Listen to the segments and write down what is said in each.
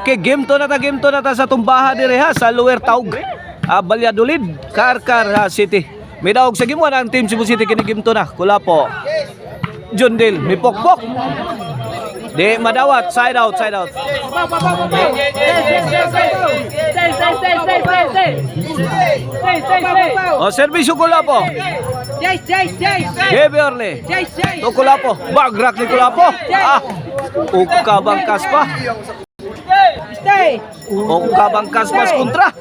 Okay, game to na ta sa tumbahan dire ha sa Lower Taug. Valladolid, Karkar City. May daog sa gimuan ang team Cebu City kini game to na. Kulapo. Jondel, may pokpok. Di madawat, side out. O serbisyo Kulapo. Gabe Orle. To Kulapo, bagrak ni Kulapo. Uka bangkas pa. Uka bangkas pas kontra.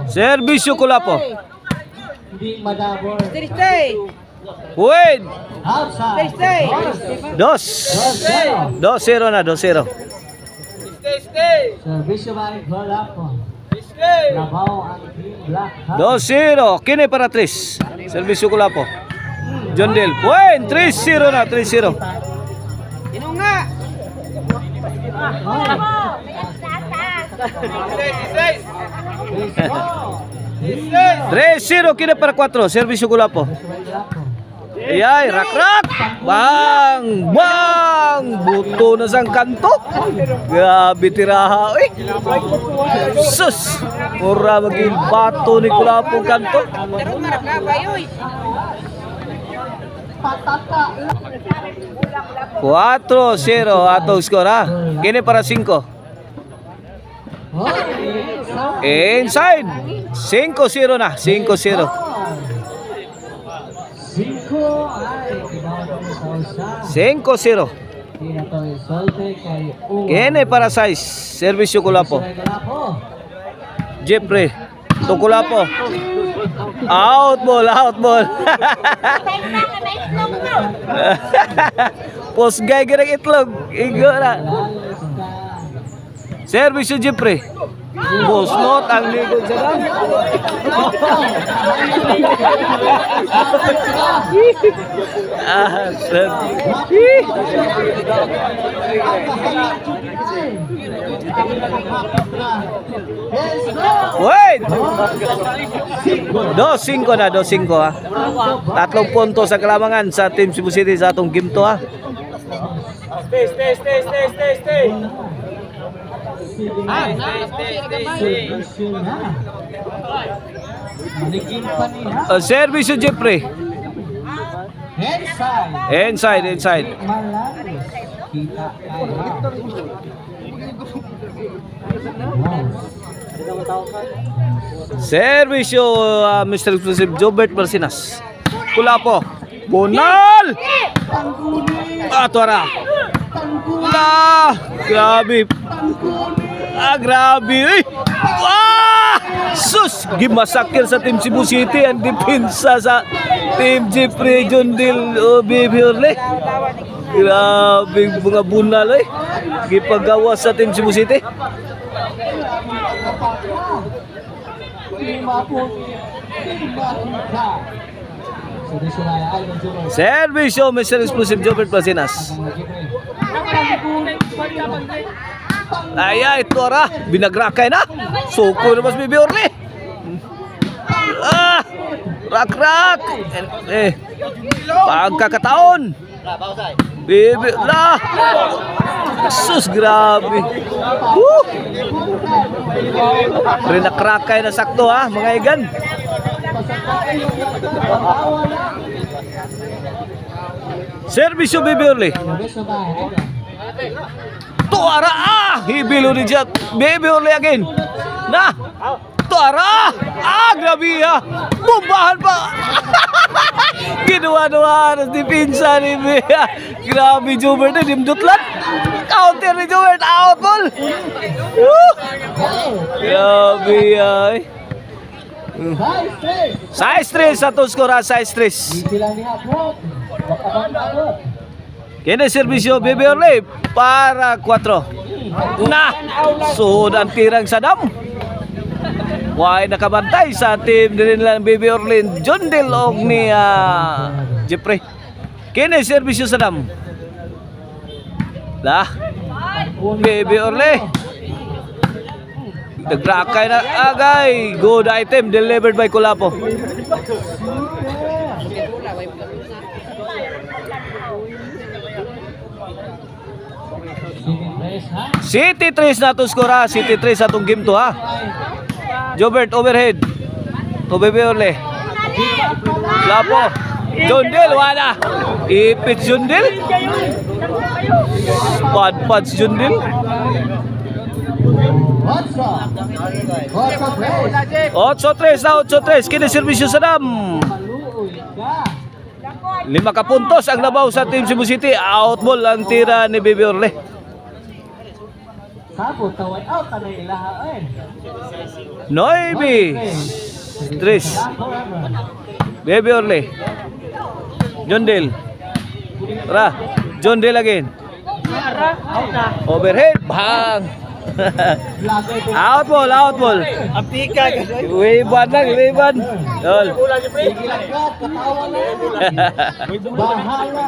Serbisyo Kulapo. Wait. 2-0 na, 2-0. Serbisyo balik Kulapo. 2-0, kini para 3. Serbisyo Kulapo. Jondel, point 3-0 na, 3-0. Inunga. 3-0 kini para 4. Serbisyo Kulapo. Ayay, rak. Bang! Buto na sang kanto. Grabe tiraha. Uy. Sus! Mura maging bato ni Kulapo kanto. 4-0 atong skor ha. Kini para 5. Inside. 5-0 na. 5-0. 5-0. Kene para 6. Serbisyo Kulapo. Jeffrey to Kulapo. Out ball. Post guy gerang itlog. Igo na. Serbisyo Jeffrey. Bos not ang ligod sa dam. Wait! 2-5 na, 2-5 ha. 3 puntos sa kalamangan sa Team Cebu City sa atong game to ha. Stay. Serbisyo Jeffrey. Inside. Serbisyo Mr. Exclusive Jobert Marcinas. Kulapo. Bonal. Tuara. Grabe. Grabe. Sus! Gimasakir sa Team Cebu City ang depensa sa Team Jeffrey Jondel Baby Orle. Grabe mga bunal gipagawa sa Team Cebu City. Serbisyo Mr. Exclusive Jobert Marcinas. Ayay, tuara, binagrakay na. Suko na mas Baby Orle. Rak. Pagkakataon. Baby, sus, grabe. Rinakrakay na sakto ha, mga igan. Serbisyo Baby Orle. Tuara hibilo ni Jack. Baby Orle again. Tuara grabe ha. Bumbahan pa. Ginawa-nawa di pinsa ni Bea. Grabe Jobert na dimdutlan. Counter ni Jobert, out ball. Grabe ay. Size 3 sa to skora, size 3. Kene serbisyo Baby Orle para 4. Suhod ang tirang sa dam. Why nakabantay sa team din nila Baby Orle Jondel og ni Jeffrey. Kene serbisyo sa dam. Baby Orle. Nagrakay na agay. Good item delivered by Kulapo. City 3 na to score ha. City 3 sa itong game to ha. Jobert overhead. To Bebeorle. Kulapo. Jundil wala. Ipit Jundil. Pad-pads Jundil. 8-3 na 8-3. Kini servisyo sa dam. 5 ka puntos ang labaw sa Team Cebu City. Out ball ang tira ni Bebeorle. Sabot tawad out na ilahaan. 9-3. Bebeorle. Jundil. Tara. Jundil again. Overhead. Bang. Out ball, out ball. Apika. Iwan lang, iwan. Tol. Bahala na.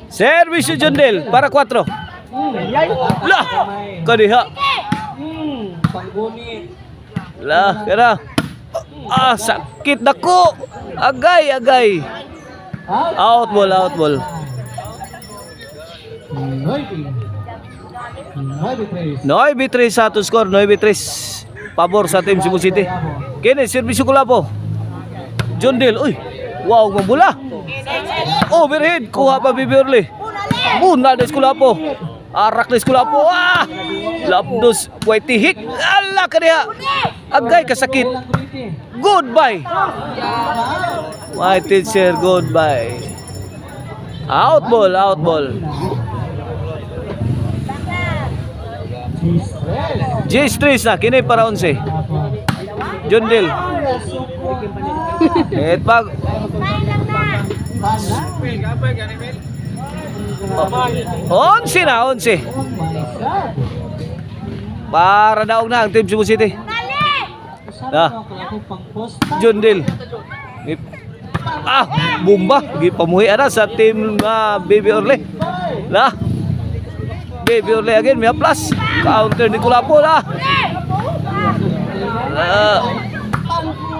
Servisyo Jundil para 4. Lah. Kadiha. Panggunit. Lah, kira. Ah, sakit dako. Agay, agay. Out ball, out ball. 9-3 sa ato score, 9-3. Pabor sa Team Cebu City. Kini servisyo Kulapo. Jundil, uy. Wow, mabula. Overhead, kuha pa Bebeorle. Buna na Kulapo. Arak na Kulapo. Ah! Labdos, white hik. Ala ka niya. Agay, kasakit. Goodbye. My teacher, goodbye. Out ball, out ball. G-Stress na, kini para 11. Jundil. Et pag 11 na, 11. Para daog na ang Team Cebu City. Jundil. Ah, bumba. Gipamuhi ana sa Team Bebeorle. Lah. Bebeorle again, may plus. Counter ni Kulapo lah.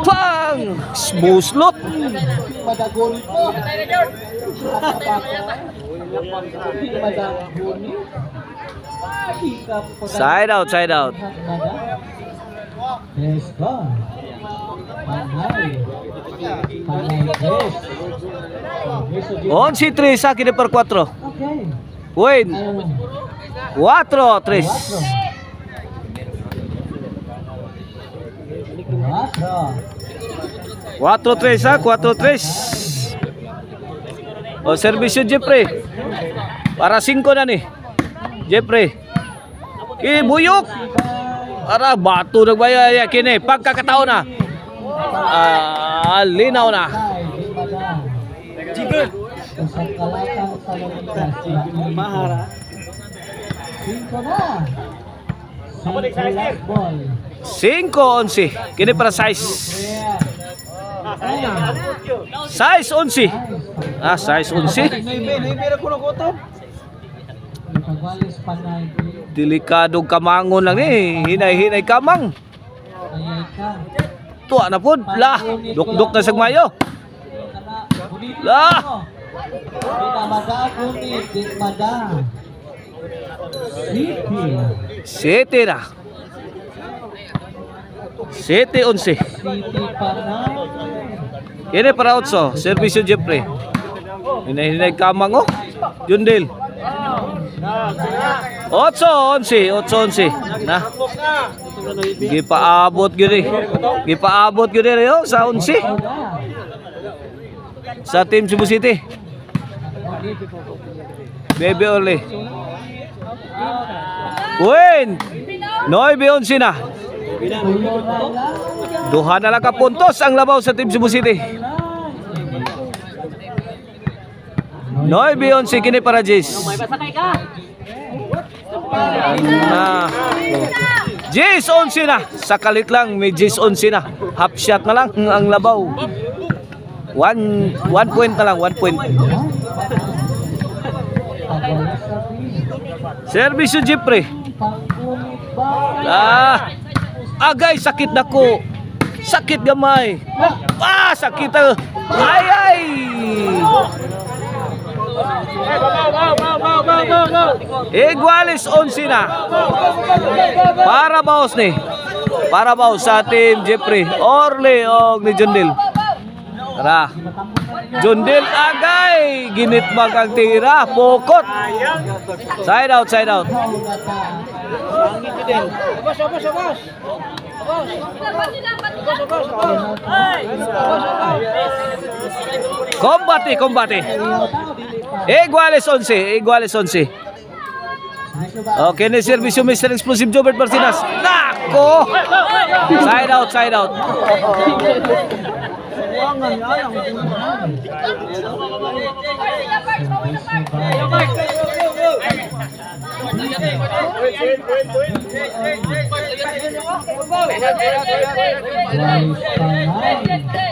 Pang! Smooth slot. Side out, side out. Let's go. On si 3 sa akin per 4. Okay. Win. 4-3. 4-3 sa 4-3. O servisyo Jeffrey. Para 5 na ni. Jeffrey. Ibuyok. Para bato nagbaya kini pagkakataon na. Linaw na. Jigger. Mahara. 5 na. 5-11. Kini para size. Size 11. Ah, size 11. Delikadong kamangon lang ni. Hinay-hinay kamang. Tuwa na po. Lah. Duk-duk na sagmayo. Lah. City na. 7-11. Ini para 8. Servisyo Jeffrey. Hinay-hinay kamang oh. Jundil. 8-11. 8-11. Nah. Gipaabot gyud eh. Gipaabot gyud eh oh, sa 11. Sa Team Cebu City. Bebeorle. Win. 9-11 na. Duha na lang ka puntos ang labaw sa Team Cebu City. 9-11 kini para Jace. Jace 11 na. Sakalit lang may Jace 11 na. Half shot na lang ang labaw. 1 point na lang, 1 point. Servisyo Jeffrey. Pangkunit ba? Agay, sakit na ko. Sakit gamay. Sakit. Ay, ay. Iguales 11 na. Para baos ni. Para baos sa team Jeffrey. Orly o ni Jundil. Tara. Jundil agay. Ginitbag ang tira. Pokot. Side out, side out. Combate, combate. Iguales 11, iguales 11. Okay, na servisyo Mr. Explosive Jobert Marcinas. Nako! Side out, side out.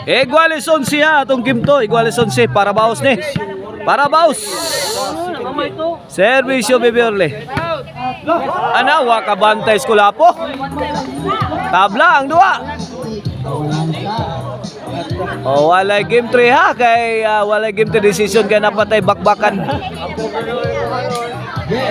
Iguales 11 ha, atong game to. Iguales 11, para baos ni. Para baos. Servisyo Beverly. Anawa kabantay skulapo. Tabla ang duwa. Walay game 3 ha, kay walay game 3 decision kaya napatay bakbakan.